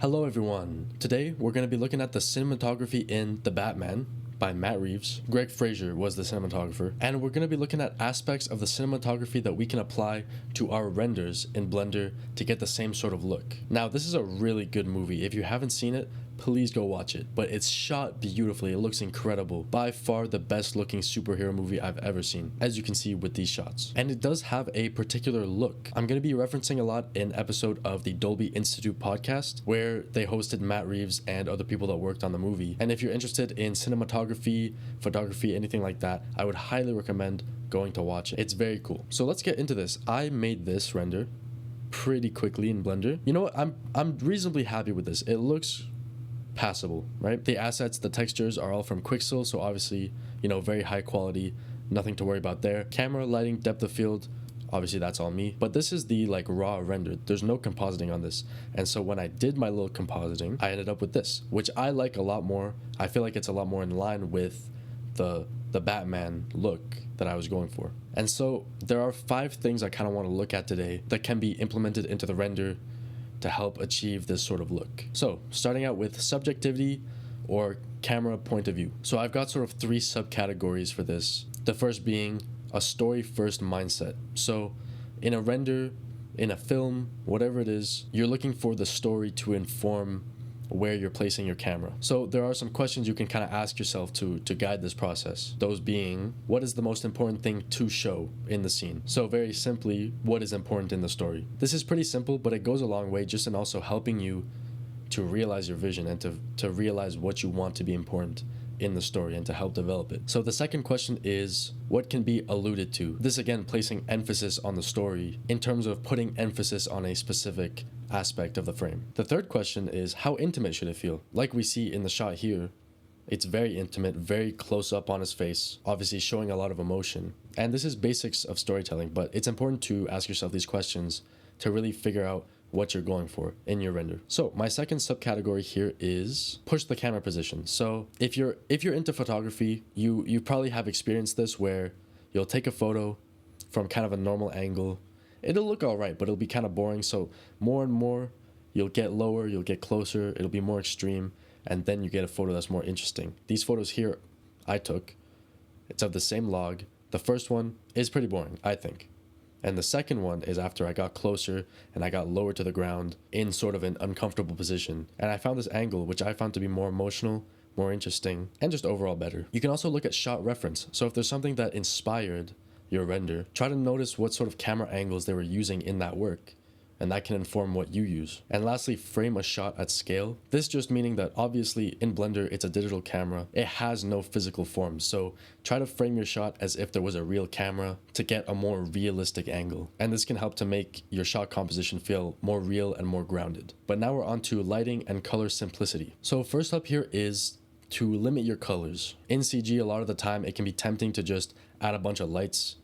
Hello everyone. Today we're going to be looking at the cinematography in The Batman by Matt Reeves. Greg Frasier was the cinematographer. And we're going to be looking at aspects of the cinematography that we can apply to our renders in Blender to get the same sort of look. Now, this is a really good movie. If you haven't seen it, please go watch it. But it's shot beautifully. It looks incredible. By far the best looking superhero movie I've ever seen, as you can see with these shots. And it does have a particular look. I'm going to be referencing a lot in episode of the Dolby Institute podcast, where they hosted Matt Reeves and other people that worked on the movie. And if you're interested in cinematography, photography, anything like that, I would highly recommend going to watch it. It's very cool. So let's get into this. I made this render pretty quickly in Blender. You know what? I'm reasonably happy with this. It looks passable, right? The assets, the textures are all from Quixel, so obviously, very high quality, nothing to worry about there. Camera, lighting, depth of field, obviously that's all me. But this is the raw render. There's no compositing on this. And so when I did my little compositing, I ended up with this, which I like a lot more. I feel like it's a lot more in line with the Batman look that I was going for. And so there are 5 things I kind of want to look at today that can be implemented into the render to help achieve this sort of look. So starting out with subjectivity or camera point of view. So I've got sort of 3 subcategories for this. The first being a story first mindset. So in a render, in a film, whatever it is, you're looking for the story to inform where you're placing your camera. So there are some questions you can kind of ask yourself to guide this process. Those being, what is the most important thing to show in the scene? So very simply, what is important in the story? This is pretty simple, but it goes a long way just in also helping you to realize your vision and to realize what you want to be important in the story and to help develop it. So the second question is, what can be alluded to? This again, placing emphasis on the story in terms of putting emphasis on a specific aspect of the frame. The third question is, how intimate should it feel? Like we see in the shot here, it's very intimate, very close up on his face, obviously showing a lot of emotion. And this is basics of storytelling, but it's important to ask yourself these questions to really figure out what you're going for in your render. So my second subcategory here is push the camera position. So if you're into photography, you probably have experienced this where you'll take a photo from kind of a normal angle. It'll look all right, but it'll be kind of boring. So more and more, you'll get lower, you'll get closer, it'll be more extreme, and then you get a photo that's more interesting. These photos here I took, it's of the same log. The first one is pretty boring, I think. And the second one is after I got closer and I got lower to the ground in sort of an uncomfortable position. And I found this angle, which I found to be more emotional, more interesting, and just overall better. You can also look at shot reference. So if there's something that inspired your render, try to notice what sort of camera angles they were using in that work, and that can inform what you use. And lastly, frame a shot at scale. This just meaning that obviously in Blender, it's a digital camera. It has no physical form. So try to frame your shot as if there was a real camera to get a more realistic angle. And this can help to make your shot composition feel more real and more grounded. But now we're on to lighting and color simplicity. So first up here is to limit your colors. In CG, a lot of the time, it can be tempting to just add a bunch of lights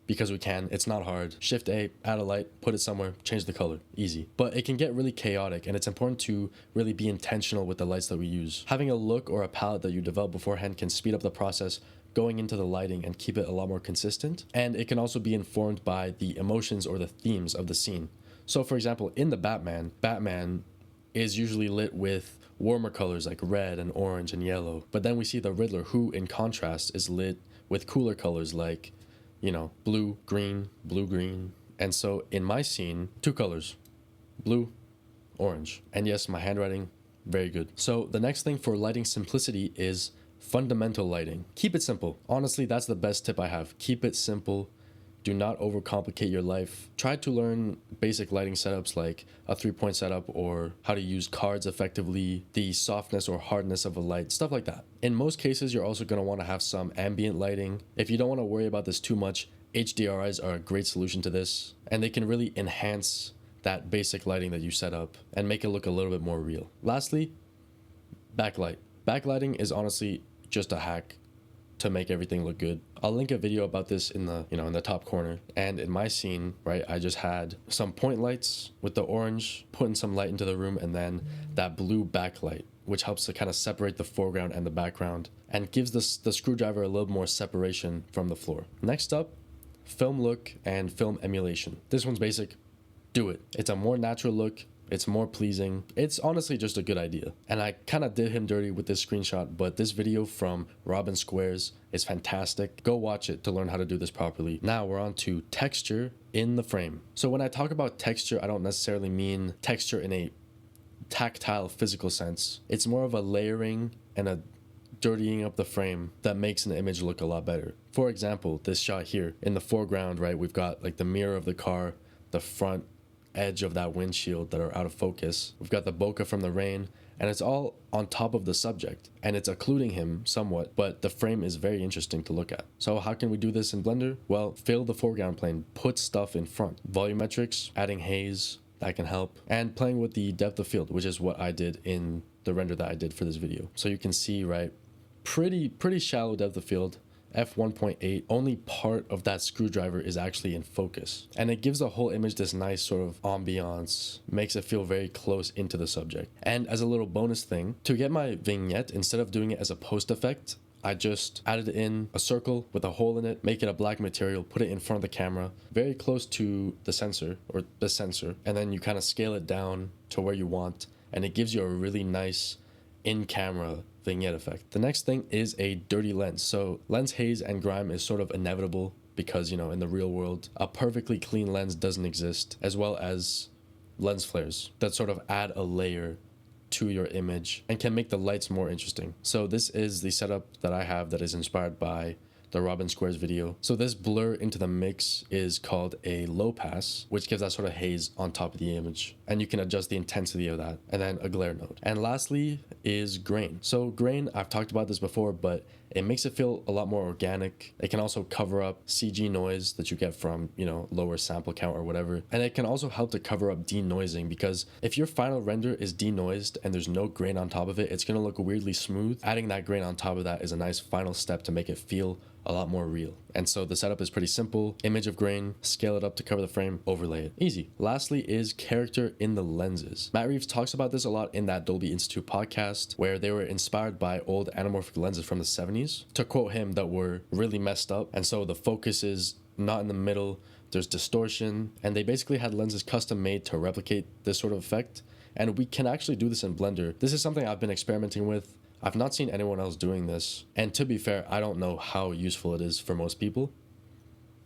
because we can. It's not hard. Shift A, add a light, put it somewhere, change the color. Easy. But it can get really chaotic, and it's important to really be intentional with the lights that we use. Having a look or a palette that you develop beforehand can speed up the process going into the lighting and keep it a lot more consistent. And it can also be informed by the emotions or the themes of the scene. So for example, in the Batman is usually lit with warmer colors like red and orange and yellow. But then we see the Riddler, who in contrast is lit with cooler colors like blue, green. And so in my scene, 2 colors, blue, orange. And yes, my handwriting, very good. So the next thing for lighting simplicity is fundamental lighting. Keep it simple. Honestly, that's the best tip I have. Keep it simple. Do not overcomplicate your life. Try to learn basic lighting setups like a 3-point setup or how to use cards effectively, the softness or hardness of a light, stuff like that. In most cases, you're also going to want to have some ambient lighting. If you don't want to worry about this too much, HDRIs are a great solution to this, and they can really enhance that basic lighting that you set up and make it look a little bit more real. Lastly, backlight. Backlighting is honestly just a hack to make everything look good. I'll link a video about this in the in the top corner. And in my scene, right, I just had some point lights with the orange, putting some light into the room, and then that blue backlight, which helps to kind of separate the foreground and the background and gives the screwdriver a little more separation from the floor. Next up, film look and film emulation. This one's basic. Do it. It's a more natural look. It's more pleasing. It's honestly just a good idea. And I kind of did him dirty with this screenshot, but this video from Robin Squares is fantastic. Go watch it to learn how to do this properly. Now we're on to texture in the frame. So when I talk about texture, I don't necessarily mean texture in a tactile physical sense. It's more of a layering and a dirtying up the frame that makes an image look a lot better. For example, this shot here in the foreground, right, we've got like the mirror of the car, the front edge of that windshield that are out of focus. We've got the bokeh from the rain, and it's all on top of the subject, and it's occluding him somewhat, but the frame is very interesting to look at. So how can we do this in Blender? Well, fill the foreground plane, put stuff in front. Volumetrics, adding haze, that can help, and playing with the depth of field, which is what I did in the render that I did for this video. So you can see, right, pretty shallow depth of field, f1.8. Only part of that screwdriver is actually in focus, and it gives the whole image this nice sort of ambiance, makes it feel very close into the subject. And as a little bonus thing, to get my vignette, instead of doing it as a post effect, I just added in a circle with a hole in it, make it a black material, put it in front of the camera, very close to the sensor, and then you kind of scale it down to where you want, and it gives you a really nice in-camera vignette effect. The next thing is a dirty lens. So lens haze and grime is sort of inevitable because, you know, in the real world, a perfectly clean lens doesn't exist, as well as lens flares that sort of add a layer to your image and can make the lights more interesting. So this is the setup that I have that is inspired by the Robin Squares video. So this blur into the mix is called a low pass, which gives that sort of haze on top of the image, and you can adjust the intensity of that, and then a glare node. And lastly is grain. So grain, I've talked about this before, but it makes it feel a lot more organic. It can also cover up CG noise that you get from, you know, lower sample count or whatever. And it can also help to cover up denoising, because if your final render is denoised and there's no grain on top of it, it's gonna look weirdly smooth. Adding that grain on top of that is a nice final step to make it feel a lot more real. And so the setup is pretty simple. Image of grain, scale it up to cover the frame, overlay it. Easy. Lastly is character in the lenses. Matt Reeves talks about this a lot in that Dolby Institute podcast, where they were inspired by old anamorphic lenses from the 70s, to quote him, that were really messed up. And so the focus is not in the middle, there's distortion, and they basically had lenses custom made to replicate this sort of effect. And we can actually do this in Blender. This is something I've been experimenting with. I've not seen anyone else doing this, and to be fair, I don't know how useful it is for most people,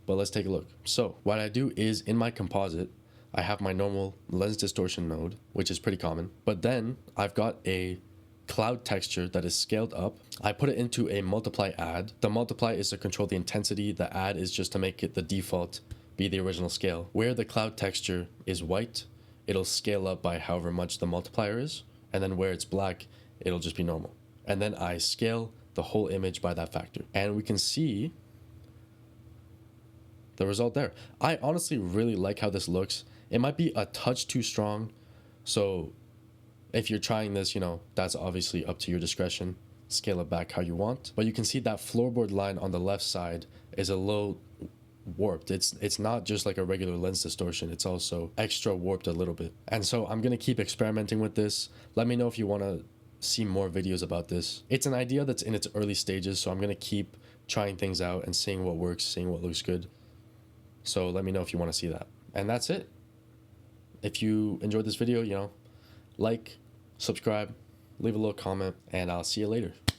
but let's take a look. So what I do is, in my composite, I have my normal lens distortion node, which is pretty common, but then I've got a cloud texture that is scaled up. I put it into a multiply add. The multiply is to control the intensity, the add is just to make it the default be the original scale. Where the cloud texture is white, it'll scale up by however much the multiplier is, and then where it's black, it'll just be normal. And then I scale the whole image by that factor, and we can see the result there. I honestly really like how this looks. It might be a touch too strong, so if you're trying this, you know, that's obviously up to your discretion. Scale it back how you want, but you can see that floorboard line on the left side is a little warped. It's not just like a regular lens distortion, it's also extra warped a little bit. And so I'm gonna keep experimenting with this. Let me know if you want to see more videos about this. It's an idea that's in its early stages, so I'm gonna keep trying things out and seeing what works, seeing what looks good. So let me know if you want to see that. And that's it. If you enjoyed this video, you know, like, subscribe, leave a little comment, and I'll see you later.